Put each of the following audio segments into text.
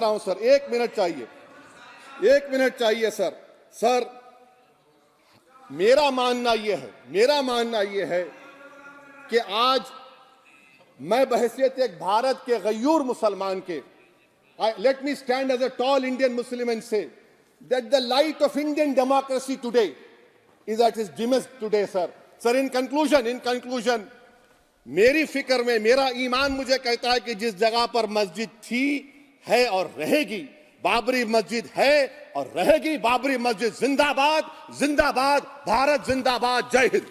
रहा हूं sir, 1 minute चाहिए, 1 मिनट चाहिए सर। सर मेरा मानना यह है कि आज मैं बहैसियत एक भारत के गयूर मुसलमान के, let me stand as a tall Indian Muslim and say that the light of Indian democracy today is at its dimmest today, sir. Sir, in conclusion, मेरी फिक्र में मेरा ईमान मुझे कहता है कि जिस जगह पर मस्जिद थी, है और रहेगी, बाबरी मस्जिद है और रहेगी, बाबरी मस्जिद जिंदाबाद, जिंदाबाद, भारत जिंदाबाद, जय हिंद।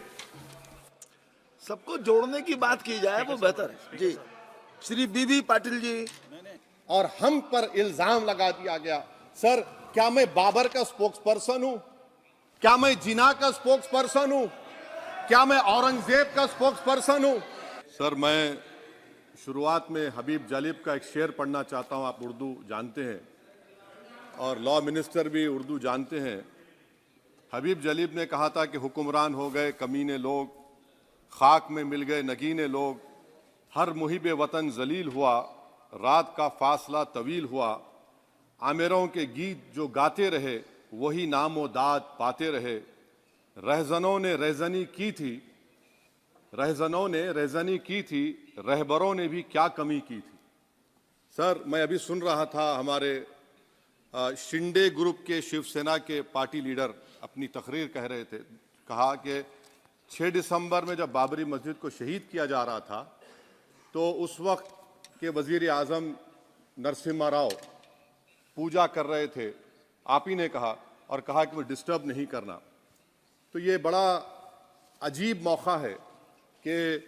सबको जोड़ने की बात की जाए वो बेहतर है जी। श्री बीबी पाटिल जी। और हम पर इल्जाम लगा दिया गया। सर, क्या मैं बाबर का स्पोक्स पर्सन हूं? क्या मैं जिना का स्पोक्स पर्सन हूं? क्या मैं औरंगजेब का स्पोक्स पर्सन हूं? सर, मैं शुरुआत में हबीब जालिब का एक शेर पढ़ना चाहता हूं। आप उर्दू जानते हैं और लॉ मिनिस्टर भी उर्दू जानते हैं। हबीब जालिब ने कहा था कि हुक्मरान हो गए कमीने लोग, खाक में मिल गए नगीने लोग, हर मुहिब वतन जलील हुआ, रात का फासला तवील हुआ, आमिरों के गीत जो गाते रहे वही नामो दाद पाते रहे, रहजनों ने रेजनी की थी, रहबरों ने भी क्या कमी की थी। सर, मैं अभी सुन रहा था हमारे शिंदे ग्रुप के शिवसेना के पार्टी लीडर अपनी तकरीर कह रहे थे, कहा कि 6 दिसंबर में जब बाबरी मस्जिद को शहीद किया जा रहा था तो उस वक्त के वजीर आजम नरसिम्हा राव पूजा कर रहे थे, आप ही ने कहा, और कहा कि वो डिस्टर्ब नहीं करना। तो ये बड़ा अजीब मौका है कि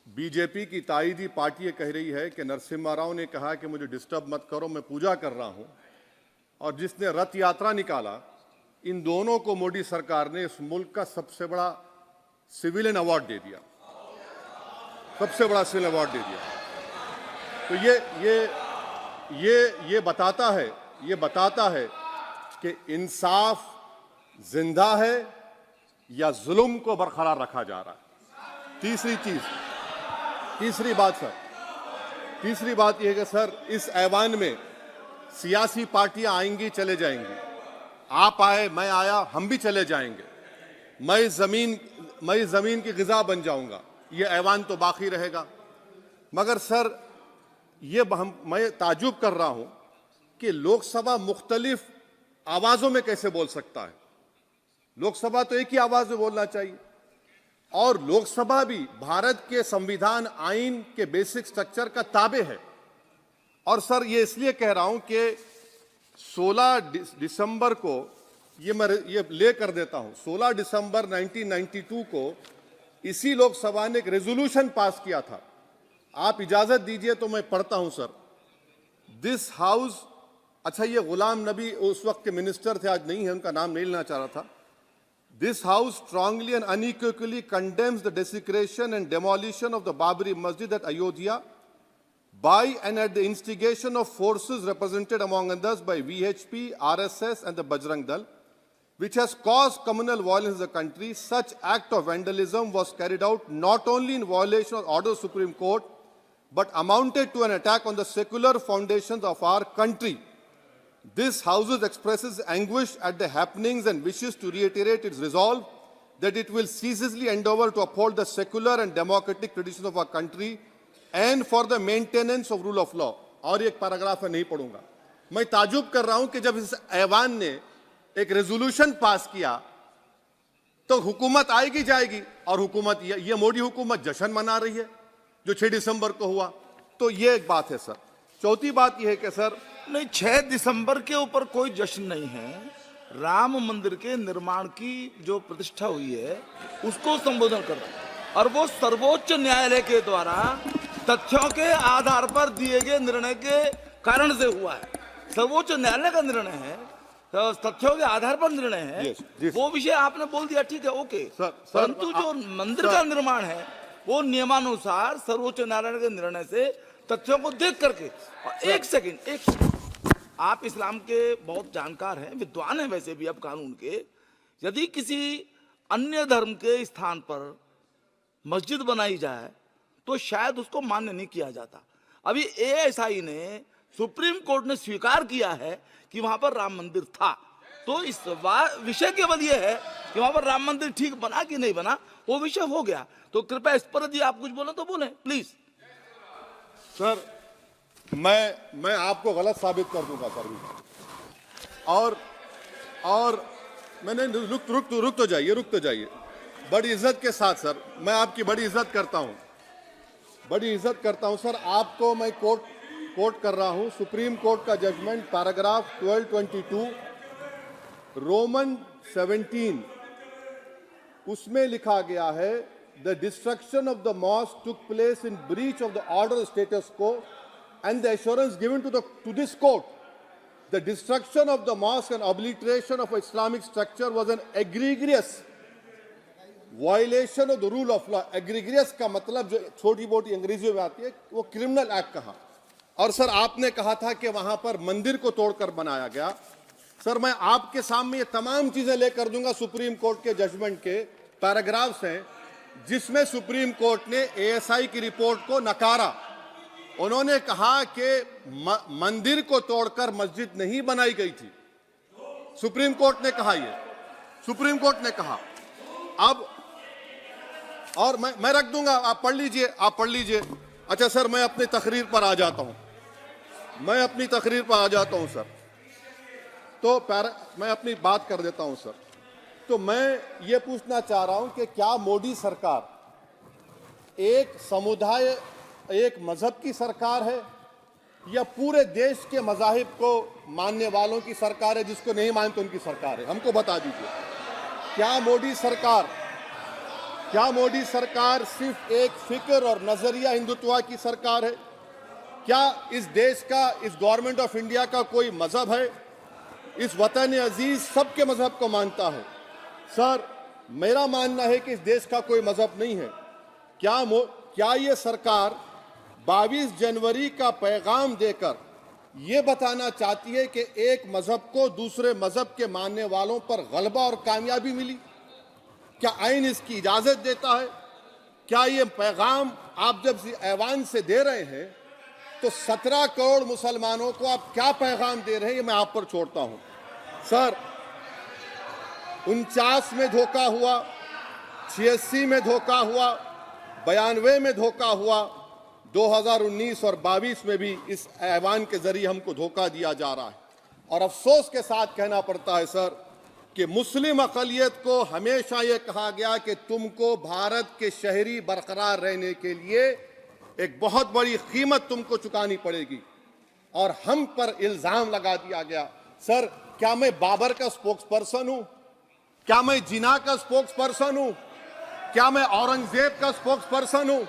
बीजेपी की ताईदी पार्टी ये कह रही है कि नरसिम्हा राव ने कहा कि मुझे डिस्टर्ब मत करो, मैं पूजा कर रहा हूं, और जिसने रथ यात्रा निकाला, इन दोनों को मोदी सरकार ने इस मुल्क का सबसे बड़ा सिविलियन अवार्ड दे दिया, सबसे बड़ा सिविलियन अवार्ड दे दिया। तो ये बताता है कि इंसाफ जिंदा है या जुल्म को बरकरार रखा जा रहा है। तीसरी बात यह है कि सर, इस ऐवान में सियासी पार्टियां आएंगी, चले जाएंगी, आप आए, मैं आया, हम भी चले जाएंगे, मैं जमीन की गिजा बन जाऊंगा, ये ऐवान तो बाकी रहेगा। मगर सर, मैं ताजुब कर रहा हूं कि लोकसभा मुख्तलिफ आवाजों में कैसे बोल सकता है। लोकसभा तो एक ही आवाज में बोलना चाहिए, और लोकसभा भी भारत के संविधान आइन के बेसिक स्ट्रक्चर का ताबे है। और सर, ये इसलिए कह रहा हूं कि 16 दिसंबर को ये ले कर देता हूं, 16 दिसंबर 1992 को इसी लोकसभा ने एक रेजोल्यूशन पास किया था। आप इजाजत दीजिए तो मैं पढ़ता हूं सर। दिस हाउस, अच्छा, ये गुलाम नबी उस वक्त के मिनिस्टर थे, आज नहीं है, उनका नाम नहीं लेना चाह रहा था। This house strongly and unequivocally condemns the desecration and demolition of the Babri Masjid at Ayodhya by and at the instigation of forces represented among others by VHP, RSS and the Bajrang Dal, which has caused communal violence in the country. Such act of vandalism was carried out not only in violation of order of the Supreme Court, but amounted to an attack on the secular foundations of our country. This House expresses anguish at the happenings and wishes to reiterate its resolve that it will ceaselessly endeavor to uphold the secular and democratic traditions of our country and for the maintenance of rule of law. और एक paragraph है, नहीं पढ़ूंगा। मैं ताजुब कर रहा हूं कि जब इस ऐवान ने एक रेजोल्यूशन पास किया तो हुकूमत आएगी जाएगी, और हुकूमत, ये मोदी हुकूमत जश्न मना रही है जो 6 दिसंबर को हुआ। तो ये एक बात है सर। चौथी बात यह है कि सर, नहीं, 6 दिसंबर के ऊपर कोई जश्न नहीं है। राम मंदिर के निर्माण की जो प्रतिष्ठा हुई है उसको संबोधन कर रहा है, और वो सर्वोच्च न्यायालय के द्वारा तथ्यों के आधार पर दिए गए निर्णय के कारण से हुआ है। सर्वोच्च न्यायालय का निर्णय है, तथ्यों के आधार पर निर्णय है। वो विषय आपने बोल दिया, ठीक है, ओके। परंतु जो मंदिर का निर्माण है वो नियमानुसार सर्वोच्च न्यायालय के निर्णय से तथ्यों को देख करके। एक सेकंड, आप इस्लाम के बहुत जानकार हैं, विद्वान हैं वैसे भी अब कानून के। यदि किसी अन्य धर्म के स्थान पर मस्जिद बनाई जाए तो शायद उसको मान्य नहीं किया जाता। अभी एएसआई ने सुप्रीम कोर्ट ने स्वीकार किया है कि वहां पर राम मंदिर था। तो इस विषय केवल यह है कि वहां पर राम मंदिर ठीक बना कि नहीं बना, वो विषय हो गया। तो कृपया इस पर यदि आप कुछ बोले तो बोले प्लीज। सर मैं आपको गलत साबित कर दूंगा सर। और मैंने रुक तो जाइए बड़ी इज्जत के साथ सर, मैं आपकी बड़ी इज्जत करता हूं सर। आपको मैं कोट कर रहा हूं सुप्रीम कोर्ट का जजमेंट पैराग्राफ 1222 रोमन 17, उसमें लिखा गया है the destruction of the mosque took place in breach of the order status quo and the assurance given to this court the destruction of the mosque and obliteration of Islamic structure was an egregious violation of the rule of law। egregious का मतलब जो छोटी मोटी अंग्रेजी में आती है वो क्रिमिनल एक्ट कहा। और सर आपने कहा था कि वहां पर मंदिर को तोड़कर बनाया गया। सर मैं आपके सामने ये तमाम चीजें लेकर दूंगा, सुप्रीम कोर्ट के जजमेंट के पैराग्राफ्स हैं जिसमें सुप्रीम कोर्ट ने एएसआई की रिपोर्ट को नकारा। उन्होंने कहा कि मंदिर को तोड़कर मस्जिद नहीं बनाई गई थी। सुप्रीम कोर्ट ने कहा अब और मैं रख दूंगा, आप पढ़ लीजिए। अच्छा सर मैं अपनी तकरीर पर आ जाता हूं सर। तो मैं अपनी बात कर देता हूं सर। तो मैं ये पूछना चाह रहा हूं कि क्या मोदी सरकार एक समुदाय एक मजहब की सरकार है या पूरे देश के मजाहिब को मानने वालों की सरकार है? जिसको नहीं मानते उनकी सरकार है, हमको बता दीजिए। क्या मोदी सरकार सिर्फ एक फिक्र और नजरिया हिंदुत्व की सरकार है? क्या इस देश का, इस गवर्नमेंट ऑफ इंडिया का कोई मजहब है? इस वतन अजीज सबके मजहब को मानता है। सर मेरा मानना है कि इस देश का कोई मजहब नहीं है। क्या ये सरकार 22 जनवरी का पैगाम देकर यह बताना चाहती है कि एक मजहब को दूसरे मजहब के मानने वालों पर गलबा और कामयाबी मिली? क्या आइन इसकी इजाजत देता है? क्या ये पैगाम आप जब ऐवान से दे रहे हैं तो 17 करोड़ मुसलमानों को आप क्या पैगाम दे रहे हैं, ये मैं आप पर छोड़ता हूं। सर 49 में धोखा हुआ, 86 में धोखा हुआ, 92 में धोखा हुआ, 2019 और 22 में भी इस ऐवान के जरिए हमको धोखा दिया जा रहा है। और अफसोस के साथ कहना पड़ता है सर कि मुस्लिम अक़लियत को हमेशा यह कहा गया कि तुमको भारत के शहरी बरकरार रहने के लिए एक बहुत बड़ी कीमत तुमको चुकानी पड़ेगी, और हम पर इल्जाम लगा दिया गया। सर क्या मैं बाबर का स्पोक्स पर्सन हूं? क्या मैं जिना का स्पोक्स पर्सन हूं? क्या मैं औरंगजेब का स्पोक्स पर्सन हूं?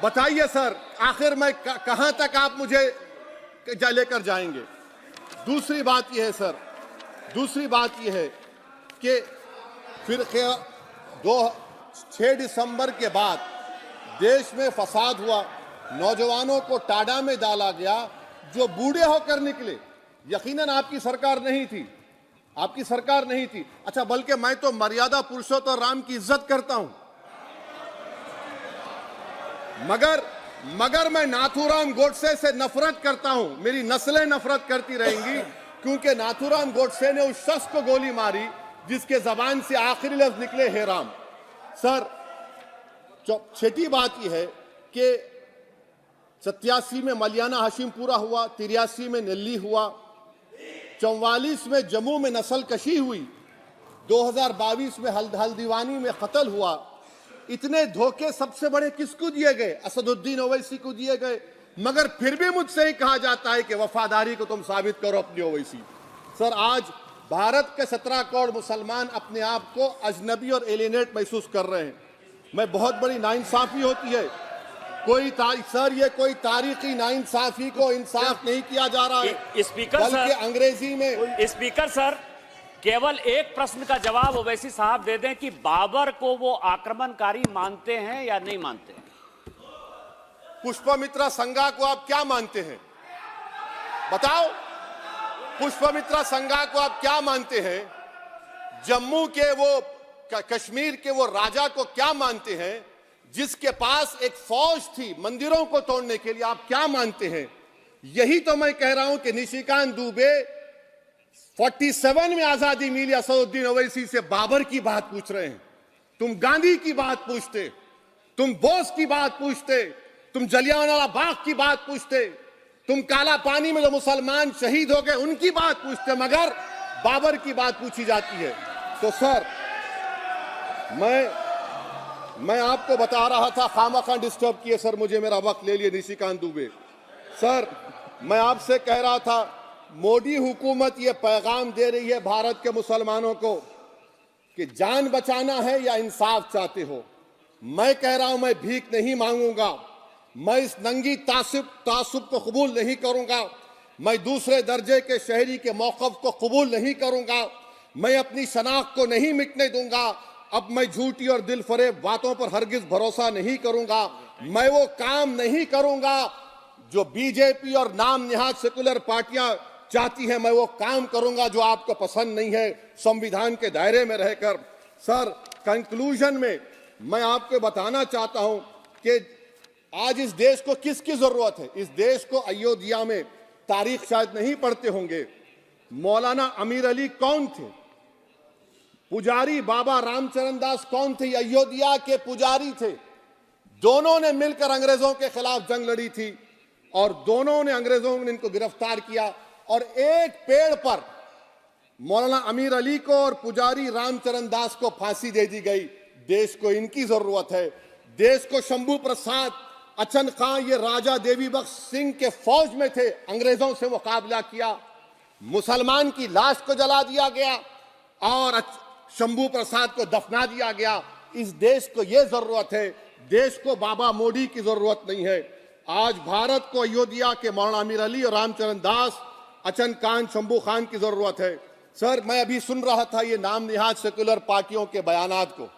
बताइए सर, आखिर मैं कहां तक आप मुझे लेकर जाएंगे? दूसरी बात यह है कि फिर 6 दिसंबर के बाद देश में फसाद हुआ, नौजवानों को टाडा में डाला गया जो बूढ़े होकर निकले। यकीनन आपकी सरकार नहीं थी। अच्छा बल्कि मैं तो मर्यादा पुरुषोत्तम राम की इज्जत करता हूं, मगर मैं नाथूराम गोडसे से नफरत करता हूं। मेरी नस्लें नफरत करती रहेंगी क्योंकि नाथूराम गोडसे ने उस शख्स को गोली मारी जिसके जबान से आखिरी लफ्ज निकले हे राम। सर छठी बात यह है कि 87 में मलियाना हाशिमपुरा हुआ, 83 में नेल्ली हुआ, 44 में जम्मू में नस्ल कशी हुई, 2022 में हल्दीवानी में कत्ल हुआ। इतने धोखे सबसे बड़े किसको दिए गए? असदुद्दीन ओवैसी को दिए गए। मगर फिर भी मुझसे ही कहा जाता है कि वफादारी को तुम साबित करो अपनी ओवैसी। सर आज भारत के 17 करोड़ मुसलमान अपने आप को अजनबी और एलिनेट महसूस कर रहे हैं। मैं बहुत बड़ी नाइंसाफी होती है सर, ये कोई तारीखी नाइंसाफी को इंसाफ नहीं किया जा रहा है। स्पीकर बल्कि सर, अंग्रेजी में स्पीकर सर केवल एक प्रश्न का जवाब ओवैसी साहब दे दें कि बाबर को वो आक्रमणकारी मानते हैं या नहीं मानते हैं? पुष्पमित्रा संघा को आप क्या मानते हैं? बताओ, पुष्पमित्रा संघा को आप क्या मानते हैं? जम्मू के वो कश्मीर के वो राजा को क्या मानते हैं जिसके पास एक फौज थी मंदिरों को तोड़ने के लिए? आप क्या मानते हैं? यही तो मैं कह रहा हूं कि निशिकांत दुबे 47 में आजादी मिली असदुद्दीन ओवैसी से बाबर की बात पूछ रहे हैं। तुम गांधी की बात पूछते, तुम बोस की बात पूछते, तुम जलियांवाला बाग की बात पूछते, तुम काला पानी में जो मुसलमान शहीद हो गए उनकी बात पूछते, मगर बाबर की बात पूछी जाती है। तो सर मैं आपको बता रहा था, खामखा डिस्टर्ब किए सर, मुझे मेरा वक्त ले लिए निशिकांत दुबे। सर मैं आपसे कह रहा था, मोदी हुकूमत ये पैगाम दे रही है भारत के मुसलमानों को कि जान बचाना है या इंसाफ चाहते हो। मैं कह रहा हूं मैं भीख नहीं मांगूंगा, मैं इस नंगी तासुब को कबूल नहीं करूंगा, मैं दूसरे दर्जे के शहरी के मौक़िफ़ को कबूल नहीं करूंगा, मैं अपनी शनाख्त को नहीं मिटने दूंगा। अब मैं झूठी और दिल फरेब बातों पर हरगिज भरोसा नहीं करूंगा, मैं वो काम नहीं करूंगा जो बीजेपी और नाम निहाद सेकुलर पार्टियां चाहती हैं, मैं वो काम करूंगा जो आपको पसंद नहीं है, संविधान के दायरे में रहकर। सर कंक्लूजन में मैं आपको बताना चाहता हूं कि आज इस देश को किसकी जरूरत है। इस देश को अयोध्या में, तारीख शायद नहीं पढ़ते होंगे, मौलाना अमीर अली कौन थे, पुजारी बाबा रामचरण दास कौन थे, अयोध्या के पुजारी थे। दोनों ने मिलकर अंग्रेजों के खिलाफ जंग लड़ी थी और दोनों ने, अंग्रेजों ने इनको गिरफ्तार किया और एक पेड़ पर मौलाना अमीर अली को और पुजारी रामचरण दास को फांसी दे दी गई। देश को इनकी जरूरत है। देश को शंभू प्रसाद, अचन खां, ये राजा देवी बख्श सिंह के फौज में थे, अंग्रेजों से मुकाबला किया, मुसलमान की लाश को जला दिया गया और शंभू प्रसाद को दफना दिया गया। इस देश को यह जरूरत है, देश को बाबा मोदी की जरूरत नहीं है। आज भारत को अयोध्या के मौलाना अमीर अली और रामचरण दास, अचन खान, शंभू खान की जरूरत है। सर मैं अभी सुन रहा था ये नाम निहाद सेकुलर पार्टियों के बयानात को।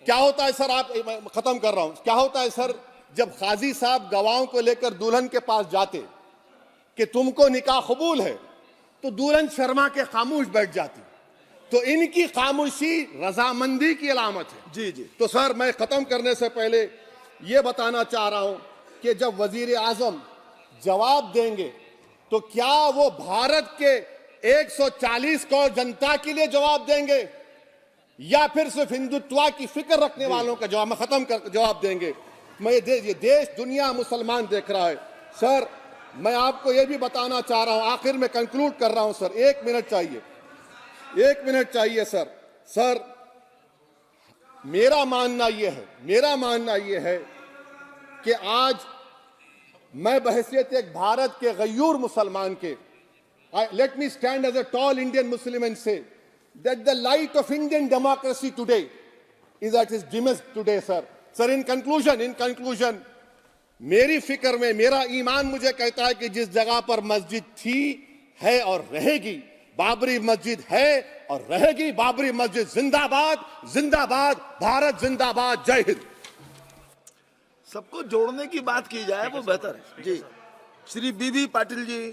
क्या होता है सर, आप खत्म कर रहा हूं, क्या होता है सर, जब काजी साहब गवाहों को लेकर दुल्हन के पास जाते कि तुमको निकाह कबूल है, तो दुल्हन शर्मा के खामोश बैठ जाती। तो इनकी खामोशी रजामंदी की अलामत है। जी जी। तो सर मैं खत्म करने से पहले ये बताना चाह रहा हूं कि जब वजीर आजम जवाब देंगे तो क्या वो भारत के 140 करोड़ जनता के लिए जवाब देंगे या फिर सिर्फ हिंदुत्व की फिक्र रखने वालों का जवाब, मैं खत्म कर जवाब देंगे। मैं ये देश, दुनिया, मुसलमान देख रहा है। सर मैं आपको ये भी बताना चाह रहा हूं, आखिर में कंक्लूड कर रहा हूं सर, 1 मिनट चाहिए, 1 मिनट चाहिए सर। सर मेरा मानना यह है कि आज मैं बहैसियत एक भारत के गयूर मुसलमान के, let me stand as a tall Indian Muslim and say that the light of Indian democracy today is at its dimmest today, sir. Sir, in conclusion, मेरी फिक्र में, मेरा ईमान मुझे कहता है कि जिस जगह पर मस्जिद थी, है और रहेगी, बाबरी मस्जिद है और रहेगी, बाबरी मस्जिद जिंदाबाद, जिंदाबाद, भारत जिंदाबाद, जय हिंद। सबको जोड़ने की बात की जाए वो बेहतर है। जी, श्री बीबी पाटिल जी।